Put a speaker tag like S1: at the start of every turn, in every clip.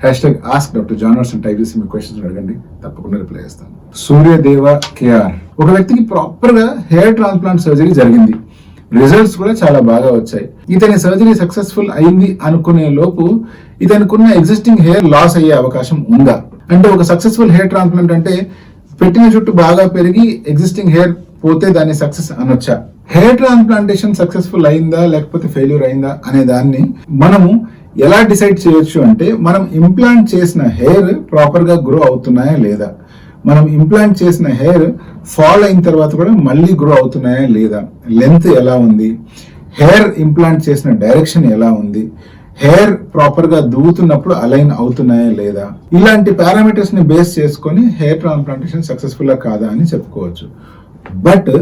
S1: #AskDrJohnWatson type చేసి మీ questions అడగండి, తప్పకుండా రిప్లై చేస్తాను. సూర్యదేవ కేఆర్, ఒక వ్యక్తికి ప్రాపర్ గా హెయిర్ ట్రాన్స్ప్లాంట్ సర్జరీ జరిగింది, రిజల్ట్స్ కూడా చాలా బాగా వచ్చాయి. ఇతని సర్జరీ సక్సెస్ఫుల్ అయింది అనుకునే లోపు ఇతనుకున్న ఎగ్జిస్టింగ్ హెయిర్ లాస్ అయ్యే అవకాశం ఉందా? అంటే ఒక సక్సెస్ఫుల్ హెయిర్ ట్రాన్స్ప్లాంట్ అంటే పెట్టిన చుట్టూ బాగా పెరిగి ఎగ్జిస్టింగ్ హెయిర్ పోతే దాన్ని సక్సెస్ అనొచ్చా? హెయిర్ ట్రాన్స్ప్లాంటేషన్ సక్సెస్ఫుల్ అయిందా లేకపోతే ఫెయిల్యూర్ అయిందా అనే దాన్ని మనము ఎలా డిసైడ్ చేయొచ్చు అంటే, మనం ఇంప్లాంట్ చేసిన హెయిర్ ప్రాపర్ గా గ్రో అవుతున్నాయా లేదా, మనం ఇంప్లాంట్ చేసిన హెయిర్ ఫాల్ అయిన తర్వాత కూడా మళ్ళీ గ్రో అవుతున్నాయా లేదా, లెంత్ ఎలా ఉంది, హెయిర్ ఇంప్లాంట్ చేసిన డైరెక్షన్ ఎలా ఉంది, హెయిర్ ప్రాపర్ గా దువ్వుతున్నప్పుడు అలైన్ అవుతున్నాయా లేదా, ఇలాంటి పారామీటర్స్ ని బేస్ చేసుకొని హెయిర్ ట్రాన్స్ప్లాంటేషన్ సక్సెస్ఫుల్ కాదా అని చెప్పుకోవచ్చు. బట్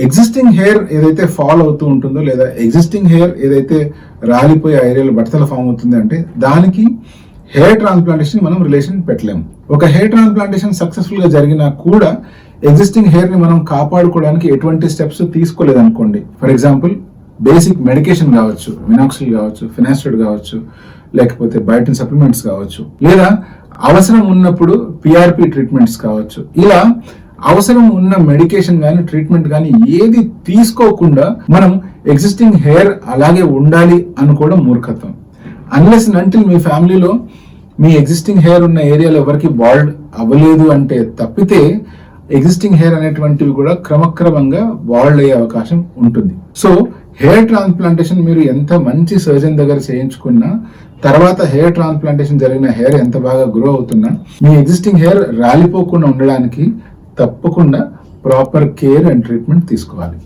S1: ఎగ్జిస్టింగ్ హెయిర్ ఏదైతే ఫాల్ అవుతూ ఉంటుందో లేదా ఎగ్జిస్టింగ్ హెయిర్ ఏదైతే రాలిపోయే ఏరియాలో బట్టతల ఫామ్ అవుతుంది అంటే దానికి హెయిర్ ట్రాన్స్ప్లాంటేషన్ మనం రిలేషన్ పెట్టలేము. ఒక హెయిర్ ట్రాన్స్ప్లాంటేషన్ సక్సెస్ఫుల్ గా జరిగినా కూడా ఎగ్జిస్టింగ్ హెయిర్ ని మనం కాపాడుకోవడానికి ఎటువంటి స్టెప్స్ తీసుకోలేదు అనుకోండి. ఫర్ ఎగ్జాంపుల్ బేసిక్ మెడికేషన్ కావచ్చు, మినాక్సిల్ కావచ్చు, ఫినాస్టైడ్ కావచ్చు, లేకపోతే బయోటిన్ సప్లిమెంట్స్ కావచ్చు, లేదా అవసరం ఉన్నప్పుడు పిఆర్పి ట్రీట్మెంట్స్ కావచ్చు. ఇలా అవసరం ఉన్న మెడికేషన్ కానీ ట్రీట్మెంట్ కానీ ఏది తీసుకోకుండా మనం ఎగ్జిస్టింగ్ హెయిర్ అలాగే ఉండాలి అనుకోవడం మూర్ఖత్వం. అన్లెస్ నంటిల్ మీ ఫ్యామిలీలో మీ ఎగ్జిస్టింగ్ హెయిర్ ఉన్న ఏరియాలో ఎవరికి బాల్డ్ అవ్వలేదు అంటే తప్పితే ఎగ్జిస్టింగ్ హెయిర్ అనేటువంటివి కూడా క్రమక్రమంగా బాల్డ్ అయ్యే అవకాశం ఉంటుంది. సో హెయిర్ ట్రాన్స్ప్లాంటేషన్ మీరు ఎంత మంచి సర్జన్ దగ్గర చేయించుకున్నా, తర్వాత హెయిర్ ట్రాన్స్ప్లాంటేషన్ జరిగిన హెయిర్ ఎంత బాగా గ్రో అవుతున్నా, మీ ఎగ్జిస్టింగ్ హెయిర్ రాలిపోకుండా ఉండడానికి తప్పకుండా ప్రాపర్ కేర్ అండ్ ట్రీట్మెంట్ తీసుకోవాలి.